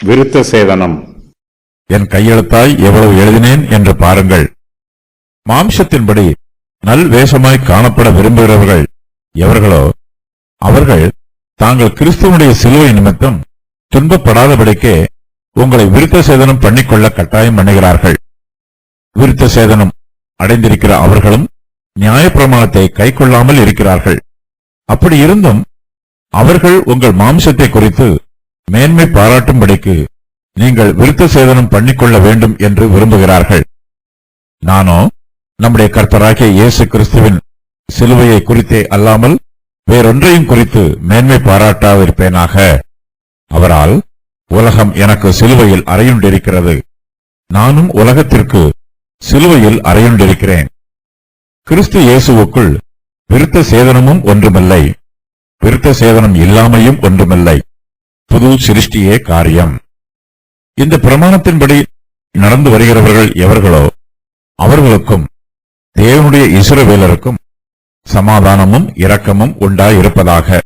விருத்த சேதனம். என் கையெழுத்தாய் எவ்வளவு எழுதினேன் என்று பாருங்கள். மாம்சத்தின்படி நல் வேஷமாய் காணப்பட விரும்புகிறவர்கள் எவர்களோ அவர்கள் தாங்கள் கிறிஸ்துவனுடைய சிலுவை நிமித்தம் துன்பப்படாதபடிக்கே உங்களை விருத்த சேதனம் பண்ணிக்கொள்ள கட்டாயம் பண்ணுகிறார்கள். விருத்த சேதனம் அடைந்திருக்கிற அவர்களும் நியாயப்பிரமாணத்தை கைக்கொள்ளாமல் இருக்கிறார்கள். அப்படி இருந்தும் அவர்கள் உங்கள் மாம்சத்தை குறித்து மேன்மை பாராட்டும்படிக்கு நீங்கள் விருத்த சேதனம் பண்ணிக்கொள்ள வேண்டும் என்று விரும்புகிறார்கள். நானோ நம்முடைய கர்த்தராகிய இயேசு கிறிஸ்துவின் சிலுவையை குறித்தே அல்லாமல் வேறொன்றையும் குறித்து மேன்மை பாராட்டாதிருப்பேனாக. அவரால் உலகம் எனக்கு சிலுவையில் அறையுண்டிருக்கிறது, நானும் உலகத்திற்கு சிலுவையில் அறையுண்டிருக்கிறேன். கிறிஸ்து இயேசுவுக்குள் விருத்த சேதனமும் ஒன்றுமில்லை, விருத்த சேதனம் இல்லாமையும் ஒன்றுமில்லை, புது சிருஷ்டியே காரியம். இந்த பிரமாணத்தின்படி நடந்து வருகிறவர்கள் எவர்களோ அவர்களுக்கும் தேவனுடைய இஸ்ரவேலருக்கும் சமாதானமும் இரக்கமும் உண்டாயிருப்பதாக.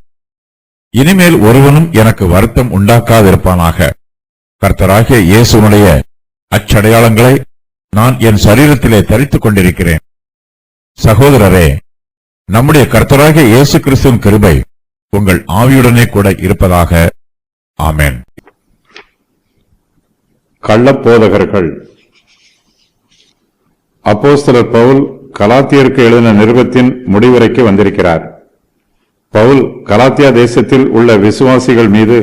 இனிமேல் ஒருவனும் எனக்கு வருத்தம் உண்டாக்காதிருப்பானாக. கர்த்தராகிய இயேசுனுடைய அச்சடையாளங்களை நான் என் சரீரத்திலே தரித்துக் கொண்டிருக்கிறேன். சகோதரரே, நம்முடைய கர்த்தராகிய இயேசு கிறிஸ்துவின் கிருபை உங்கள் ஆவியுடனே கூட இருப்பதாக. ஆமென். கள்ளப்போதகர்கள். அப்போஸ்தலர் பவுல் கலாத்தியருக்கு எழுதின நிருபத்தின் முடிவுரைக்கு வந்திருக்கிறார். பவுல் கலாத்தியா தேசத்தில் உள்ள விசுவாசிகள் மீது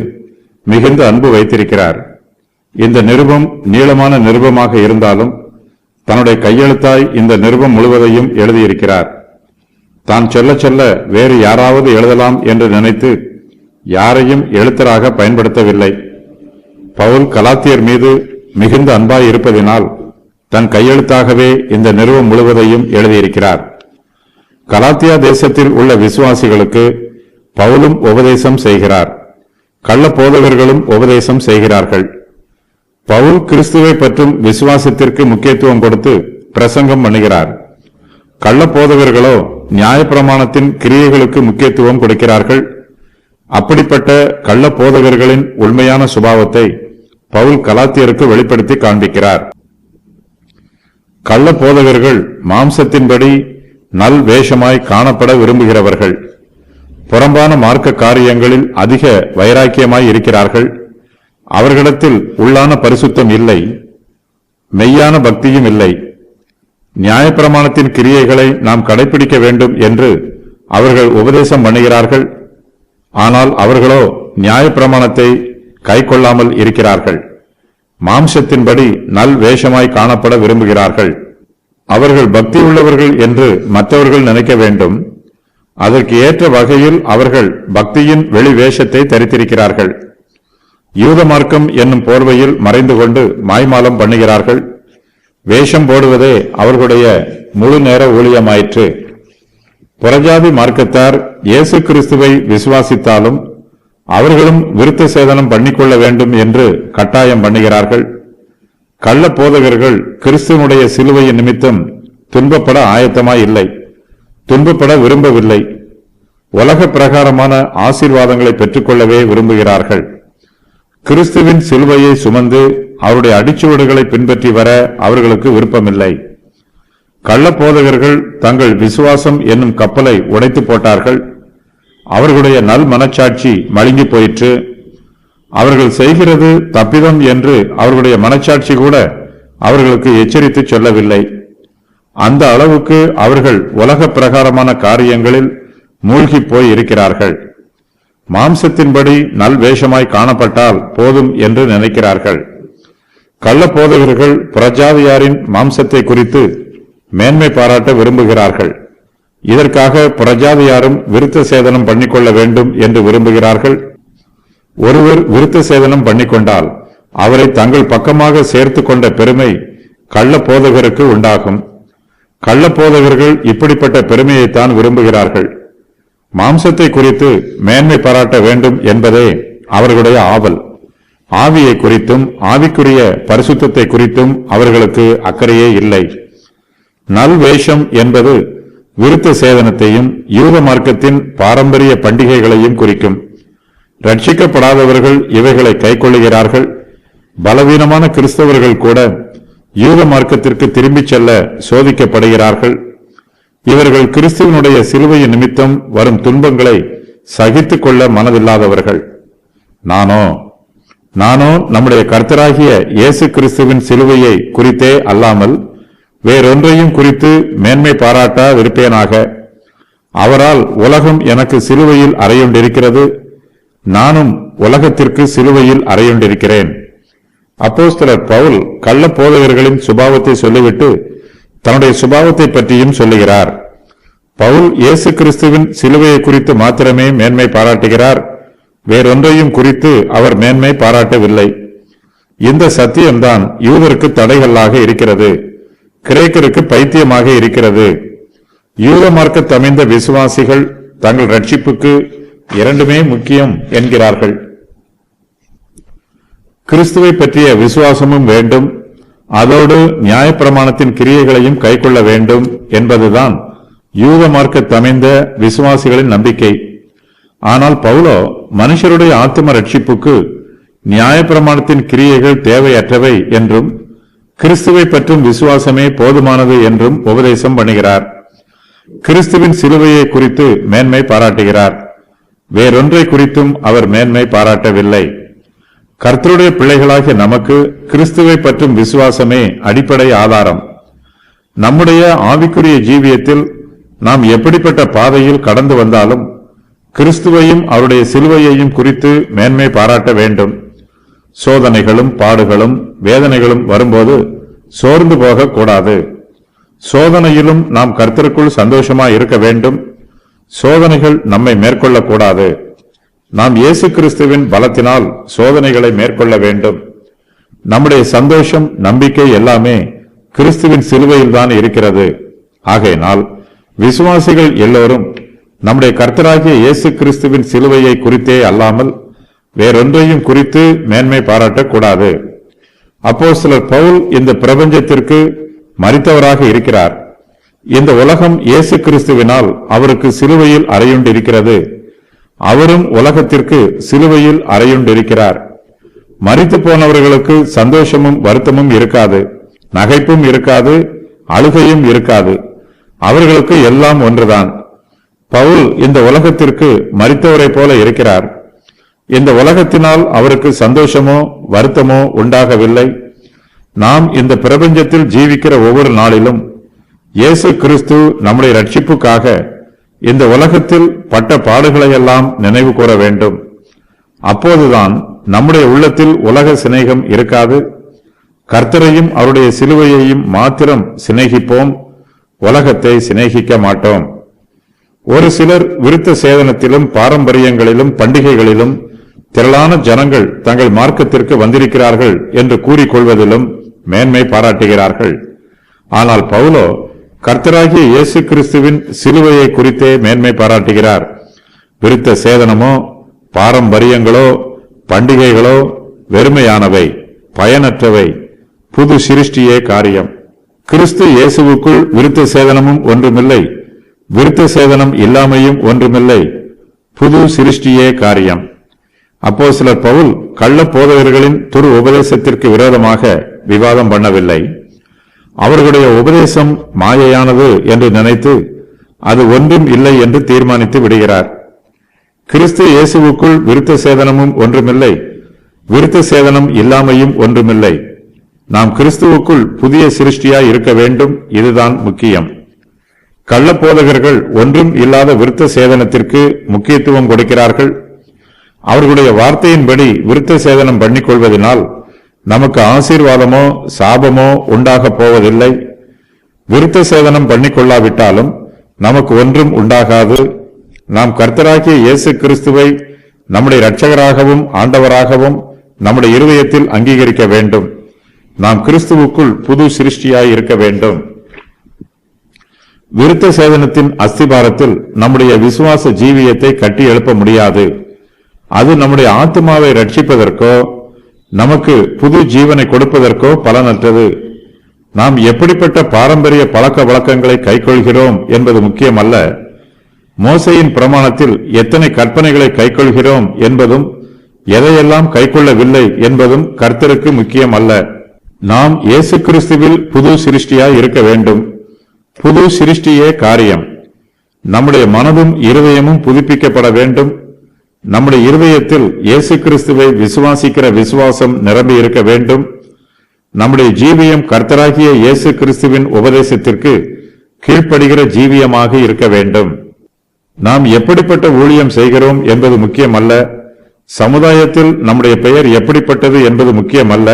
மிகுந்த அன்பு வைத்திருக்கிறார். இந்த நிருபம் நீளமான நிருபமாக இருந்தாலும் தன்னுடைய கையெழுத்தாய் இந்த நிருபம் முழுவதையும் எழுதியிருக்கிறார். தான் சொல்ல சொல்ல வேறு யாராவது எழுதலாம் என்று நினைத்து யாரையும் எழுத்தராக பயன்படுத்தவில்லை. பவுல் கலாத்தியர் மீது மிகுந்த அன்பாய் இருப்பதினால் தன் கையெழுத்தாகவே இந்த நிருபம் முழுவதையும் எழுதியிருக்கிறார். கலாத்தியா தேசத்தில் உள்ள விசுவாசிகளுக்கு பவுலும் உபதேசம் செய்கிறார், கள்ள போதகர்களும் உபதேசம் செய்கிறார்கள். பவுல் கிறிஸ்துவை பற்றும் விசுவாசத்திற்கு முக்கியத்துவம் கொடுத்து பிரசங்கம் பண்ணுகிறார். கள்ள போதகர்களோ நியாயப்பிரமாணத்தின் கிரியைகளுக்கு முக்கியத்துவம் கொடுக்கிறார்கள். அப்படிப்பட்ட கள்ள போதகர்களின் உண்மையான சுபாவத்தை பவுல் கலாத்தியருக்கு வெளிப்படுத்தி காண்பிக்கிறார். கள்ள போதகர்கள் மாம்சத்தின்படி நல் வேஷமாய் காணப்பட விரும்புகிறவர்கள். புறம்பான மார்க்க காரியங்களில் அதிக வைராக்கியமாய் இருக்கிறார்கள். அவர்களிடத்தில் உள்ளான பரிசுத்தம் இல்லை, மெய்யான பக்தியும் இல்லை. நியாயப்பிரமாணத்தின் கிரியைகளை நாம் கடைபிடிக்க வேண்டும் என்று அவர்கள் உபதேசம் பண்ணுகிறார்கள். ஆனால் அவர்களோ நியாயப்பிரமாணத்தை கைக்கொள்ளாமல் இருக்கிறார்கள். மாம்சத்தின்படி நல் வேஷமாய் காணப்பட விரும்புகிறார்கள். அவர்கள் பக்தி உள்ளவர்கள் என்று மற்றவர்கள் நினைக்க வேண்டும். அதற்கு ஏற்ற வகையில் அவர்கள் பக்தியின் வெளி வேஷத்தை தரித்திருக்கிறார்கள். யூத மார்க்கம் என்னும் போர்வையில் மறைந்து கொண்டு மாய்மாலம் பண்ணுகிறார்கள். வேஷம் போடுவதே அவர்களுடைய முழு நேர ஊழியமாயிற்று. புறஜாதி மார்க்கத்தார் இயேசு கிறிஸ்துவை விசுவாசித்தாலும் அவர்களும் விருத்த சேதனம் பண்ணிக்கொள்ள வேண்டும் என்று கட்டாயம் பண்ணுகிறார்கள். கள்ள போதகர்கள் கிறிஸ்துவனுடைய சிலுவையின் நிமித்தம் துன்பப்பட ஆயத்தமாய் இல்லை, துன்பப்பட விரும்பவில்லை. உலக பிரகாரமான ஆசீர்வாதங்களை பெற்றுக்கொள்ளவே விரும்புகிறார்கள். கிறிஸ்துவின் சிலுவையை சுமந்து அவருடைய அடிச்சுவடுகளை பின்பற்றி வர அவர்களுக்கு விருப்பமில்லை. கள்ள போதகர்கள் தங்கள் விசுவாசம் என்னும் கப்பலை உடைத்து போட்டார்கள். அவர்களுடைய நல் மனச்சாட்சி மழுங்கி போயிற்று. அவர்கள் செய்கிறது தப்பிதம் என்று அவர்களுடைய மனச்சாட்சி கூட அவர்களுக்கு எச்சரித்து சொல்லவில்லை. அந்த அளவுக்கு அவர்கள் உலக பிரகாரமான காரியங்களில் மூழ்கி போய் இருக்கிறார்கள். மாம்சத்தின்படி நல் வேஷமாய் காணப்பட்டால் போதும் என்று நினைக்கிறார்கள். கள்ள போதகர்கள் புறஜாதியாரின் மாம்சத்தை குறித்து மேன்மை பாராட்ட விரும்புகிறார்கள். இதற்காக புறஜாதியாரும் விருத்த சேதனம் பண்ணிக்கொள்ள வேண்டும் என்று விரும்புகிறார்கள். ஒருவர் விருத்த சேதனம் பண்ணிக்கொண்டால் அவரை தங்கள் பக்கமாக சேர்த்து கொண்ட பெருமை கள்ள போதகருக்கு உண்டாகும். கள்ள போதகர்கள் இப்படிப்பட்ட பெருமையைத்தான் விரும்புகிறார்கள். மாம்சத்தை குறித்து மேன்மை பாராட்ட வேண்டும் என்பதே அவர்களுடைய ஆவல். ஆவியை குறித்தும் ஆவிக்குரிய பரிசுத்தத்தை குறித்தும் அவர்களுக்கு அக்கறையே இல்லை. நல் வேஷம் என்பது விருத்த சேதனத்தையும் யூத மார்க்கத்தின் பாரம்பரிய பண்டிகைகளையும் குறிக்கும். ரட்சிக்கப்படாதவர்கள் இவைகளை கைக்கொள்ளுகிறார்கள். பலவீனமான கிறிஸ்தவர்கள் கூட யூத மார்க்கத்திற்கு திரும்பிச் செல்ல சோதிக்கப்படுகிறார்கள். இவர்கள் கிறிஸ்துவனுடைய சிலுவையின் நிமித்தம் வரும் துன்பங்களை சகித்துக் கொள்ள மனதில்லாதவர்கள். நானோ நம்முடைய கர்த்தராகிய இயேசு கிறிஸ்துவின் சிலுவையை குறித்தே அல்லாமல் வேறொன்றையும் குறித்து மேன்மை பாராட்ட விருப்பேனாக. அவரால் உலகம் எனக்கு சிலுவையில் அறையுண்டிருக்கிறது, நானும் உலகத்திற்கு சிலுவையில் அறையுண்டிருக்கிறேன். அப்போஸ்தலர் பவுல் கள்ள போதகர்களின் சுபாவத்தை சொல்லிவிட்டு தன்னுடைய சுபாவத்தை பற்றியும் சொல்லுகிறார். பவுல் இயேசு கிறிஸ்துவின் சிலுவையை குறித்து மாத்திரமே மேன்மை பாராட்டுகிறார், வேறொன்றையும் குறித்து அவர் மேன்மை பாராட்டவில்லை. இந்த சத்தியம்தான் யூதருக்கு தடைகளாக இருக்கிறது, கிரேக்கருக்கு பைத்தியமாக இருக்கிறது. யூத மார்க்கத்தை அமைந்த விசுவாசிகள் தங்கள் ரட்சிப்புக்கு இரண்டுமே முக்கியம் என்கிறார்கள். கிறிஸ்துவை பற்றிய விசுவாசமும் வேண்டும், அதோடு நியாயப்பிரமாணத்தின் கிரியைகளையும் கைக்கொள்ள வேண்டும் என்பதுதான் யூத மார்க்கத்தை அமைந்த விசுவாசிகளின் நம்பிக்கை. ஆனால் பவுலோ மனுஷருடைய ஆத்தும ரட்சிப்புக்கு நியாயப்பிரமாணத்தின் கிரியைகள் தேவையற்றவை என்றும் கிறிஸ்துவை பற்றும் விசுவாசமே போதுமானது என்றும் உபதேசம் பண்ணுகிறார். கிறிஸ்துவின் சிலுவையை குறித்து மேன்மை பாராட்டுகிறார், வேறொன்றை குறித்தும் அவர் மேன்மை பாராட்டவில்லை. கர்த்தருடைய பிள்ளைகளாகிய நமக்கு கிறிஸ்துவை பற்றும் விசுவாசமே அடிப்படை ஆதாரம். நம்முடைய ஆவிக்குரிய ஜீவியத்தில் நாம் எப்படிப்பட்ட பாதையில் கடந்து வந்தாலும் கிறிஸ்துவையும் அவருடைய சிலுவையையும் குறித்து மேன்மை பாராட்ட வேண்டும். சோதனைகளும் பாடுகளும் வேதனைகளும் வரும்போது சோர்ந்து போக கூடாது. சோதனையிலும் நாம் கர்த்தருக்குள் சந்தோஷமாய் இருக்க வேண்டும். சோதனைகள் நம்மை மேற்கொள்ளக்கூடாது. நாம் இயேசு கிறிஸ்துவின் பலத்தினால் சோதனைகளை மேற்கொள்ள வேண்டும். நம்முடைய சந்தோஷம், நம்பிக்கை எல்லாமே கிறிஸ்துவின் சிலுவையில் தான் இருக்கிறது. ஆகையினால் விசுவாசிகள் எல்லோரும் நம்முடைய கர்த்தராகிய இயேசு கிறிஸ்துவின் சிலுவையை குறித்தே அல்லாமல் வேறொன்றையும் குறித்து மேன்மை பாராட்டக்கூடாது. அப்போஸ்தலர் பவுல் இந்த பிரபஞ்சத்திற்கு மரித்தவராக இருக்கிறார். இந்த உலகம் இயேசு கிறிஸ்துவினால் அவருக்கு சிலுவையில் அறையுண்டிருக்கிறது, அவரும் உலகத்திற்கு சிலுவையில் அறையுண்டிருக்கிறார். மரித்து போனவர்களுக்கு சந்தோஷமும் வருத்தமும் இருக்காது, நகைப்பும் இருக்காது, அழுகையும் இருக்காது. அவர்களுக்கு எல்லாம் ஒன்றுதான். பவுல் இந்த உலகத்திற்கு மரித்தவரை போல இருக்கிறார். இந்த உலகத்தினால் அவருக்கு சந்தோஷமோ வருத்தமோ உண்டாகவில்லை. நாம் இந்த பிரபஞ்சத்தில் ஜீவிக்கிற ஒவ்வொரு நாளிலும் இயேசு கிறிஸ்து நம்முடைய ரட்சிப்புக்காக இந்த உலகத்தில் பட்ட பாடுகளையெல்லாம் நினைவு கூற வேண்டும். அப்போதுதான் நம்முடைய உள்ளத்தில் உலக சிநேகம் இருக்காது. கர்த்தரையும் அவருடைய சிலுவையையும் மாத்திரம் சிநேகிப்போம், உலகத்தை சிநேகிக்க மாட்டோம். ஒரு சிலர் விருத்த சேதனத்திலும் பாரம்பரியங்களிலும் பண்டிகைகளிலும் திரளான ஜனங்கள் தங்கள் மார்க்கத்திற்கு வந்திருக்கிறார்கள் என்று கூறிக்கொள்வதிலும் மேன்மை பாராட்டுகிறார்கள். ஆனால் பவுலோ கர்த்தராகிய இயேசு கிறிஸ்துவின் சிலுவையை குறித்தே மேன்மை பாராட்டுகிறார். விருத்த சேதனமோ பாரம்பரியங்களோ பண்டிகைகளோ வெறுமையானவை, பயனற்றவை. புது சிருஷ்டியே காரியம். கிறிஸ்து இயேசுவுக்குள் விருத்த சேதனமும் ஒன்றுமில்லை, விருத்த சேதனம் இல்லாமையும் ஒன்றுமில்லை. புது சிருஷ்டியே காரியம். அப்போஸ்தலர் பவுல் கள்ள போதகர்களின் துரு உபதேசத்திற்கு விரோதமாக விவாதம் பண்ணவில்லை. அவர்களுடைய உபதேசம் மாயையானது என்று நினைத்து அது ஒன்றும் இல்லை என்று தீர்மானித்து விடுகிறார். கிறிஸ்து இயேசுவுக்குள் விருத்த சேதனமும் ஒன்றுமில்லை, விருத்த சேதனம் இல்லாமையும் ஒன்றுமில்லை. நாம் கிறிஸ்துவுக்குள் புதிய சிருஷ்டியாய் இருக்க வேண்டும். இதுதான் முக்கியம். கள்ள போதகர்கள் ஒன்றும் இல்லாத விருத்த சேதனத்திற்கு முக்கியத்துவம் கொடுக்கிறார்கள். அவர்களுடைய வார்த்தையின்படி விருத்த சேதனம் பண்ணிக்கொள்வதனால் நமக்கு ஆசீர்வாதமோ சாபமோ உண்டாக போவதில்லை. விருத்த சேதனம் பண்ணிக்கொள்ளாவிட்டாலும் நமக்கு ஒன்றும் உண்டாகாது. நாம் கர்த்தராகிய இயேசு கிறிஸ்துவை நம்முடைய இரட்சகராகவும் ஆண்டவராகவும் நம்முடைய இருதயத்தில் அங்கீகரிக்க வேண்டும். நாம் கிறிஸ்துவுக்குள் புது சிருஷ்டியாய் இருக்க வேண்டும். விருத்த சேதனத்தின் அஸ்திபாரத்தில் நம்முடைய விசுவாச ஜீவியத்தை கட்டி எழுப்ப முடியாது. அது நம்முடைய ஆத்மாவை ரட்சிப்பதற்கோ நமக்கு புது ஜீவனை கொடுப்பதற்கோ பலனற்றது. நாம் எப்படிப்பட்ட பாரம்பரிய பழக்க வழக்கங்களை கைக்கொள்கிறோம் என்பது முக்கியமல்ல. மோசேயின் பிரமாணத்தில் எத்தனை கற்பனைகளை கைக்கொள்கிறோம் என்பதும் எதையெல்லாம் கைக்கொள்ளவில்லை என்பதும் கர்த்தருக்கு முக்கியம் அல்ல. நாம் இயேசு கிறிஸ்துவில் புது சிருஷ்டியாய் இருக்க வேண்டும். புது சிருஷ்டியே காரியம். நம்முடைய மனதும் இருதயமும் புதுப்பிக்கப்பட வேண்டும். நம்முடைய இருதயத்தில் இயேசு கிறிஸ்துவை விசுவாசிக்கிற விசுவாசம் நிரம்பி இருக்க வேண்டும். நம்முடைய ஜீவியம் கர்த்தராகிய இயேசு கிறிஸ்துவின் உபதேசத்திற்கு கீழ்ப்படுகிற ஜீவியமாக இருக்க வேண்டும். நாம் எப்படிப்பட்ட ஊழியம் செய்கிறோம் என்பது முக்கியமல்ல. சமுதாயத்தில் நம்முடைய பெயர் எப்படிப்பட்டது என்பது முக்கியமல்ல.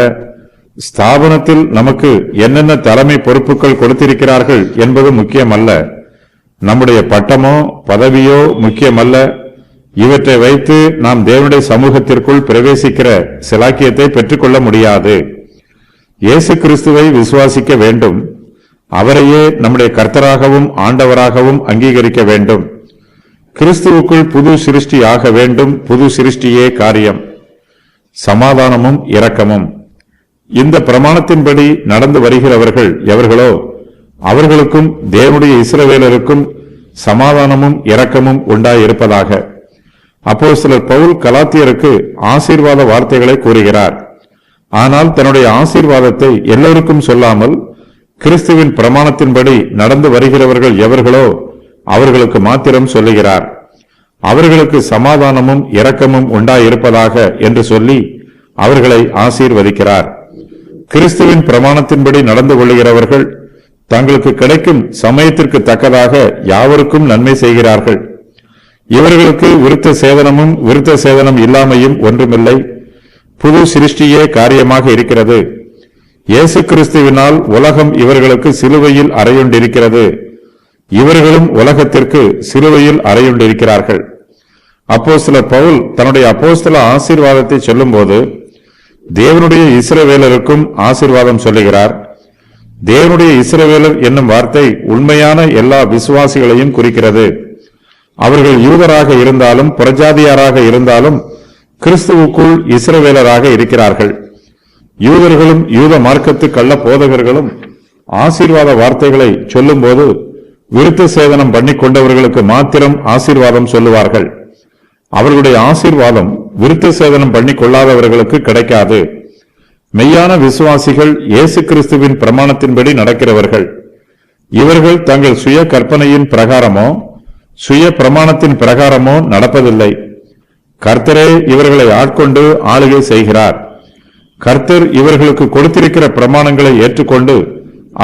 ஸ்தாபனத்தில் நமக்கு என்னென்ன தலைமை பொறுப்புகள் கொடுத்திருக்கிறார்கள் என்பது முக்கியமல்ல. நம்முடைய பட்டமோ பதவியோ முக்கியமல்ல. இவற்றை வைத்து நாம் தேவனுடைய சமூகத்திற்குள் பிரவேசிக்கிற சிலாக்கியத்தை பெற்றுக்கொள்ள முடியாது. இயேசு கிறிஸ்துவை விசுவாசிக்க வேண்டும். அவரையே நம்முடைய கர்த்தராகவும் ஆண்டவராகவும் அங்கீகரிக்க வேண்டும். கிறிஸ்துவுக்குள் புது சிருஷ்டி ஆக வேண்டும். புது சிருஷ்டியே காரியம். சமாதானமும் இரக்கமும். இந்த பிரமாணத்தின்படி நடந்து வருகிறவர்கள் எவர்களோ அவர்களுக்கும் தேவனுடைய இஸ்ரவேலருக்கும் சமாதானமும் இரக்கமும் உண்டாயிருப்பதாக. அப்போஸ்தலர் பவுல் கலாத்தியருக்கு ஆசீர்வாத வார்த்தைகளை கூறுகிறார். ஆனால் தன்னுடைய ஆசீர்வாதத்தை எல்லோருக்கும் சொல்லாமல் கிறிஸ்துவின் பிரமாணத்தின்படி நடந்து வருகிறவர்கள் எவர்களோ அவர்களுக்கு மாத்திரம் சொல்லுகிறார். அவர்களுக்கு சமாதானமும் இரக்கமும் உண்டாயிருப்பதாக என்று சொல்லி அவர்களை ஆசீர்வதிக்கிறார். கிறிஸ்துவின் பிரமாணத்தின்படி நடந்து கொள்ளுகிறவர்கள் தங்களுக்கு கிடைக்கும் சமயத்திற்கு தக்கதாக யாவருக்கும் நன்மை செய்கிறார்கள். இவர்களுக்கு விருத்த சேதனமும் விருத்த சேதனம் இல்லாமையும் ஒன்றுமில்லை. புது சிருஷ்டியே காரியமாக இருக்கிறது. இயேசு கிறிஸ்துவினால் உலகம் இவர்களுக்கு சிலுவையில் அறையுண்டிருக்கிறது. இவர்களும் உலகத்திற்கு சிலுவையில் அறையுண்டிருக்கிறார்கள். அப்போஸ்தலர் பவுல் தன்னுடைய அப்போஸ்தல ஆசீர்வாதத்தை சொல்லும்போது தேவனுடைய இஸ்ரவேலருக்கும் ஆசீர்வாதம் சொல்லுகிறார். தேவனுடைய இஸ்ரவேலர் என்னும் வார்த்தை உண்மையான எல்லா விசுவாசிகளையும் குறிக்கிறது. அவர்கள் யூதராக இருந்தாலும் புறஜாதியாராக இருந்தாலும் கிறிஸ்துவுக்குள் இஸ்ரவேலராக இருக்கிறார்கள். யூதர்களும் யூத மார்க்கத்து கள்ள போதகர்களும் ஆசீர்வாத வார்த்தைகளை சொல்லும்போது விருத்த சேதனம் பண்ணி கொண்டவர்களுக்கு மாத்திரம் ஆசீர்வாதம் சொல்லுவார்கள். அவர்களுடைய ஆசீர்வாதம் விருத்த சேதனம் பண்ணி கொள்ளாதவர்களுக்கு கிடைக்காது. மெய்யான விசுவாசிகள் இயேசு கிறிஸ்துவின் பிரமாணத்தின்படி நடக்கிறவர்கள். இவர்கள் தங்கள் சுய கற்பனையின் பிரகாரமோ சுய பிரமாணத்தின் பிரகாரமோ நடப்பதில்லை. கர்த்தரே இவர்களை ஆட்கொண்டு ஆளுகை செய்கிறார். கர்த்தர் இவர்களுக்கு கொடுத்திருக்கிற பிரமாணங்களை ஏற்றுக்கொண்டு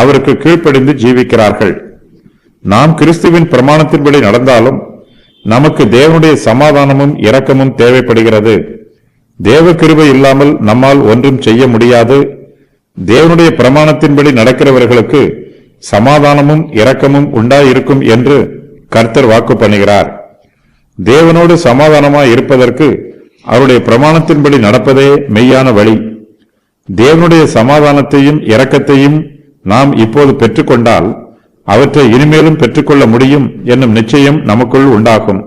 அவருக்கு கீழ்ப்படிந்து ஜீவிக்கிறார்கள். நாம் கிறிஸ்துவின் பிரமாணத்தின்படி நடந்தாலும் நமக்கு தேவனுடைய சமாதானமும் இரக்கமும் தேவைப்படுகிறது. தேவ கிருபை இல்லாமல் நம்மால் ஒன்றும் செய்ய முடியாது. தேவனுடைய பிரமாணத்தின்படி நடக்கிறவர்களுக்கு சமாதானமும் இரக்கமும் உண்டாயிருக்கும் என்று கர்த்தர் வாக்கு பண்ணுகிறார். தேவனோடு சமாதானமாய் இருப்பதற்கு அவருடைய பிரமாணத்தின்படி நடப்பதே மெய்யான வழி. தேவனுடைய சமாதானத்தையும் இரக்கத்தையும் நாம் இப்போது பெற்றுக்கொண்டால் அவற்றை இனிமேலும் பெற்றுக்கொள்ள முடியும் என்னும் நிச்சயம் நமக்குள் உண்டாகும்.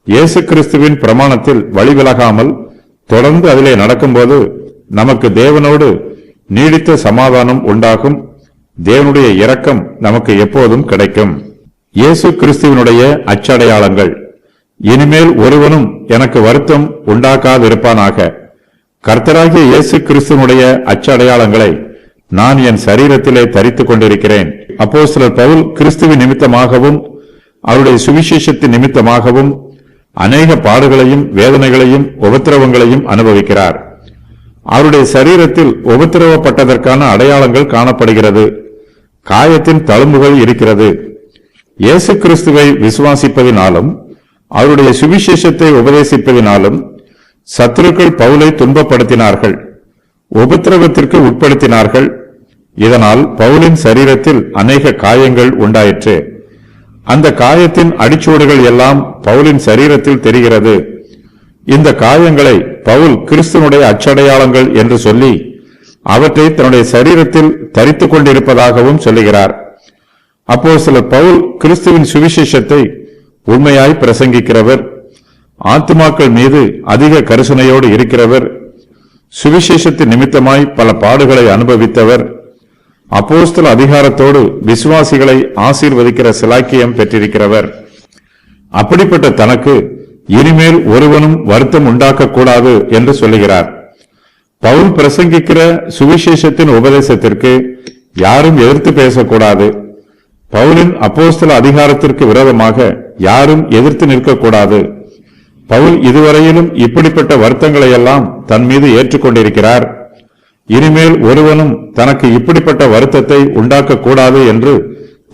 இயேசு கிறிஸ்துவின் பிரமாணத்தில் வழிவிலகாமல் தொடர்ந்து அதிலே நடக்கும்போது நமக்கு தேவனோடு நீடித்த சமாதானம் உண்டாகும். தேவனுடைய இரக்கம் நமக்கு எப்போதும் கிடைக்கும். இயேசு கிறிஸ்துவினுடைய அச்சடையாளங்கள். இனிமேல் ஒருவனும் எனக்கு வருத்தம் உண்டாக்காதிருப்பானாக. கர்த்தராகிய இயேசு கிறிஸ்துவினுடைய அச்சடையாளங்களை நான் என் சரீரத்திலே தரித்துக் கொண்டிருக்கிறேன். அப்போஸ்தலர் பவுல் கிறிஸ்துவின் நிமித்தமாகவும் அவருடைய சுவிசேஷத்தின் நிமித்தமாகவும் அநேக பாடுகளையும் வேதனைகளையும் உபத்திரவங்களையும் அனுபவிக்கிறார். அவருடைய சரீரத்தில் உபத்திரவப்பட்டதற்கான அடையாளங்கள் காணப்படுகிறது. காயத்தின் தழும்புகள் இருக்கிறது. இயேசு கிறிஸ்துவை விசுவாசிப்பதினாலும் அவருடைய சுவிசேஷத்தை உபதேசிப்பதினாலும் சத்துருக்கள் பவுலை துன்பப்படுத்தினார்கள், உபத்திரவத்திற்கு உட்படுத்தினார்கள். இதனால் பவுலின் சரீரத்தில் அநேக காயங்கள் உண்டாயிற்று. அந்த காயத்தின் அடிச்சுவடுகள் எல்லாம் பவுலின் சரீரத்தில் தெரிகிறது. இந்த காயங்களை பவுல் கிறிஸ்துவனுடைய அச்சடையாளங்கள் என்று சொல்லி அவற்றை தன்னுடைய சரீரத்தில் தரித்துக் கொண்டிருப்பதாகவும் சொல்லுகிறார். அப்போஸ்தலர் பவுல் கிறிஸ்துவின் சுவிசேஷத்தை உண்மையாய் பிரசங்கிக்கிறவர், ஆத்துமாக்கள் மீது அதிக கரிசனையோடு இருக்கிறவர், சுவிசேஷத்தின் நிமித்தமாய் பல பாடுகளை அனுபவித்தவர், அப்போஸ்தல அதிகாரத்தோடு விசுவாசிகளை ஆசீர்வதிக்கிற சிலாக்கியம் பெற்றிருக்கிறவர். அப்படிப்பட்ட தனக்கு இனிமேல் ஒருவனும் வருத்தம் உண்டாக்கக்கூடாது என்று சொல்லுகிறார். பவுல் பிரசங்கிக்கிற சுவிசேஷத்தின் உபதேசத்திற்கு யாரும் எதிர்த்து பேசக்கூடாது. பவுலின் அப்போஸ்தல அதிகாரத்திற்கு விரோதமாக யாரும் எதிர்த்து நிற்கக்கூடாது. பவுல் இதுவரையிலும் இப்படிப்பட்ட வருத்தங்களை எல்லாம் தன் மீது ஏற்றுக்கொண்டிருக்கிறார். இனிமேல் ஒருவனும் தனக்கு இப்படிப்பட்ட வருத்தத்தை உண்டாக்கக்கூடாது என்று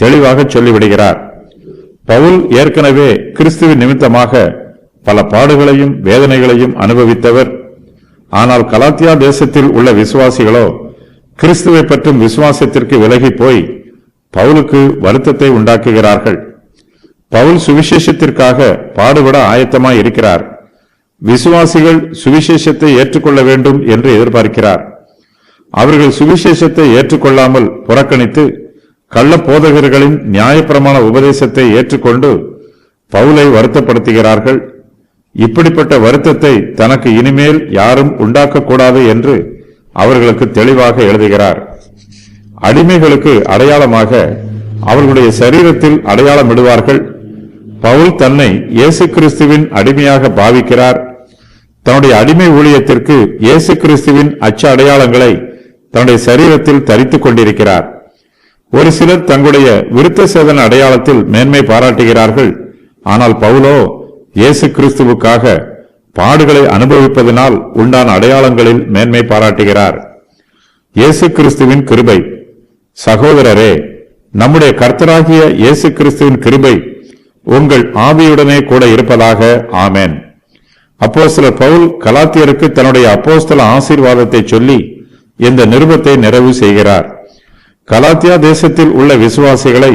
தெளிவாக சொல்லிவிடுகிறார். பவுல் ஏற்கனவே கிறிஸ்துவின் நிமித்தமாக பல பாடுகளையும் வேதனைகளையும் அனுபவித்தவர். ஆனால் கலாத்தியா தேசத்தில் உள்ள விசுவாசிகளோ கிறிஸ்துவை பற்றும் விசுவாசத்திற்கு விலகி போய் பவுலுக்கு வருத்தத்தை உண்டாக்குகிறார்கள். பவுல் சுவிசேஷத்திற்காக பாடுபட ஆயத்தமாய் இருக்கிறார். விசுவாசிகள் சுவிசேஷத்தை ஏற்றுக்கொள்ள வேண்டும் என்று எதிர்பார்க்கிறார். அவர்கள் சுவிசேஷத்தை ஏற்றுக்கொள்ளாமல் புறக்கணித்து கள்ள போதகர்களின் நியாயப்பிரமாண உபதேசத்தை ஏற்றுக்கொண்டு பவுலை வருத்தப்படுத்துகிறார்கள். இப்படிப்பட்ட வருத்தத்தை தனக்கு இனிமேல் யாரும் உண்டாக்கக்கூடாது என்று அவர்களுக்கு தெளிவாக எழுதுகிறார். அடிமைகளுக்கு அடையாளமாக அவர்களுடைய சரீரத்தில் அடையாளமிடுவார்கள். பவுல் தன்னை இயேசு கிறிஸ்துவின் அடிமையாக பாவிக்கிறார். தன்னுடைய அடிமை ஊழியத்திற்கு இயேசு கிறிஸ்துவின் அச்ச அடையாளங்களை தன்னுடைய சரீரத்தில் தரித்துக் கொண்டிருக்கிறார். ஒரு சிலர் தங்களுடைய விருத்த சேதன அடையாளத்தில் மேன்மை பாராட்டுகிறார்கள். ஆனால் பவுலோ இயேசு கிறிஸ்துவுக்காக பாடுகளை அனுபவிப்பதனால் உண்டான அடையாளங்களில் மேன்மை பாராட்டுகிறார். இயேசு கிறிஸ்துவின் கிருபை. சகோதரரே, நம்முடைய கர்த்தராகிய இயேசு கிறிஸ்துவின் கிருபை உங்கள் ஆவியுடனே கூட இருப்பதாக. ஆமென். அப்போஸ்தலர் பவுல் கலாத்தியருக்கு தன்னுடைய அப்போஸ்தல ஆசீர்வாதத்தை சொல்லி இந்த நிருபத்தை நிறைவு செய்கிறார். கலாத்தியா தேசத்தில் உள்ள விசுவாசிகளை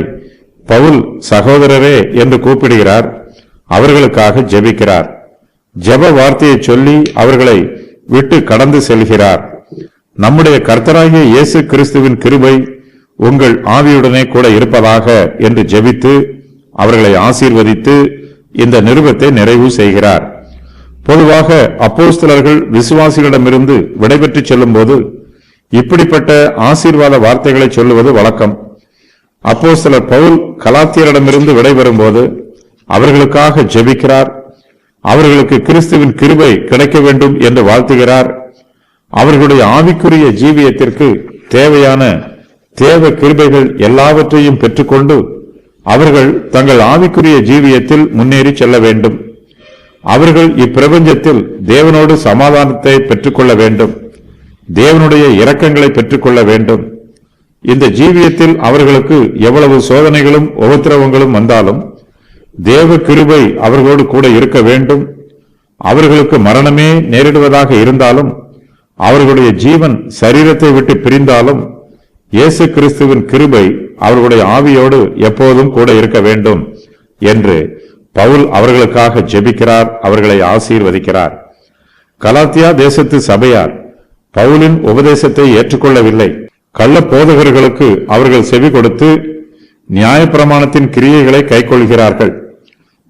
பவுல் சகோதரரே என்று கூப்பிடுகிறார். அவர்களுக்காக ஜெபிக்கிறார். ஜெப வார்த்தையை சொல்லி அவர்களை விட்டு கடந்து செல்கிறார். நம்முடைய கர்த்தராகிய இயேசு கிறிஸ்துவின் கிருபை உங்கள் ஆவியுடனே கூட இருப்பதாக என்று ஜெபித்து அவர்களை ஆசீர்வதித்து இந்த நிருபத்தை நிறைவு செய்கிறார். பொதுவாக அப்போஸ்தலர்கள் விசுவாசிகளிடமிருந்து விடைபெற்று செல்லும் போது இப்படிப்பட்ட ஆசீர்வாத வார்த்தைகளை சொல்லுவது வழக்கம். அப்போஸ்தலர் பவுல் கலாத்தியரிடமிருந்து விடைபெறும் போது அவர்களுக்காக ஜெபிக்கிறார். அவர்களுக்கு கிறிஸ்துவின் கிருபை கிடைக்க வேண்டும் என்று வாழ்த்துகிறார். அவர்களுடைய ஆவிக்குரிய ஜீவியத்திற்கு தேவையான தேவ கிருபைகள் எல்லாவற்றையும் பெற்றுக்கொண்டு அவர்கள் தங்கள் ஆவிக்குரிய ஜீவியத்தில் முன்னேறி செல்ல வேண்டும். அவர்கள் இப்பிரபஞ்சத்தில் தேவனோடு சமாதானத்தை பெற்றுக்கொள்ள வேண்டும். தேவனுடைய இரக்கங்களை பெற்றுக்கொள்ள வேண்டும். இந்த ஜீவியத்தில் அவர்களுக்கு எவ்வளவு சோதனைகளும் உபத்திரவங்களும் வந்தாலும் தேவ கிருபை அவர்களோடு கூட இருக்க வேண்டும். அவர்களுக்கு மரணமே நேரிடுவதாக இருந்தாலும் அவர்களுடைய ஜீவன் சரீரத்தை விட்டு பிரிந்தாலும் இயேசு கிறிஸ்துவின் கிருபை அவர்களுடைய ஆவியோடு எப்போதும் கூட இருக்க வேண்டும் என்று பவுல் அவர்களுக்காக ஜெபிக்கிறார். அவர்களை ஆசீர்வதிக்கிறார். கலாத்தியா தேசத்து சபையார் பவுலின் உபதேசத்தை ஏற்றுக்கொள்ளவில்லை. கள்ள போதகர்களுக்கு அவர்கள் செவி கொடுத்து நியாயப்பிரமாணத்தின் கிரியைகளை கைக்கொள்கிறார்கள்.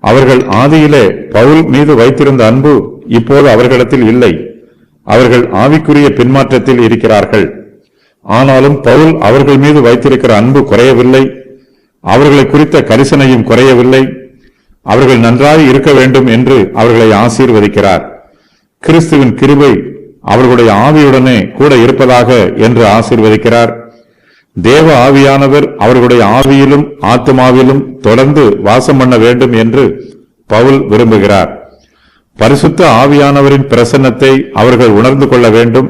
அவர்கள் ஆதியிலே பவுல் மீது வைத்திருந்த அன்பு இப்போது அவர்களிடத்தில் இல்லை. அவர்கள் ஆவிக்குரிய பின்மாற்றத்தில் இருக்கிறார்கள். ஆனாலும் பவுல் அவர்கள் மீது வைத்திருக்கிற அன்பு குறையவில்லை. அவர்களை குறித்த கரிசனையும் குறையவில்லை. அவர்கள் நன்றாய் இருக்க வேண்டும் என்று அவர்களை ஆசீர்வதிக்கிறார். கிறிஸ்துவின் கிருபை அவர்களுடைய ஆவியுடனே கூட இருப்பதாக என்று ஆசீர்வதிக்கிறார். தேவ ஆவியானவர் அவர்களுடைய ஆவியிலும் ஆத்துமாவிலும் தொடர்ந்து வாசம் பண்ண வேண்டும் என்று பவுல் விரும்புகிறார். பரிசுத்த ஆவியானவரின் பிரசன்னத்தை அவர்கள் உணர்ந்து கொள்ள வேண்டும்.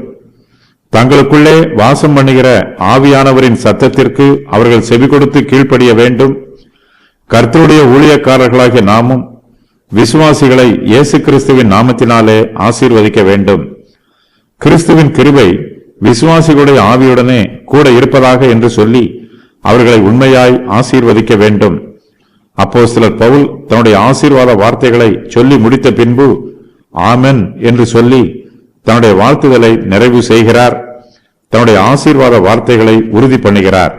தங்களுக்குள்ளே வாசம் பண்ணுகிற ஆவியானவரின் சத்தத்திற்கு அவர்கள் செவி கொடுத்து கீழ்ப்படிய வேண்டும். கர்த்தருடைய ஊழியக்காரர்களாகிய நாமும் விசுவாசிகளை இயேசு கிறிஸ்துவின் நாமத்தினாலே ஆசீர்வதிக்க வேண்டும். கிறிஸ்துவின் கிருபை விசுவாசிகளுடைய ஆவியுடனே கூட இருப்பதாக என்று சொல்லி அவர்களை உண்மையாய் ஆசீர்வதிக்க வேண்டும். அப்போஸ்தலர் பவுல் தன்னுடைய ஆசீர்வாத வார்த்தைகளை சொல்லி முடித்த பின்பு ஆமென் என்று சொல்லி தன்னுடைய வாழ்த்துதலை நிறைவு செய்கிறார். தன்னுடைய ஆசீர்வாத வார்த்தைகளை உறுதி பண்ணுகிறார்.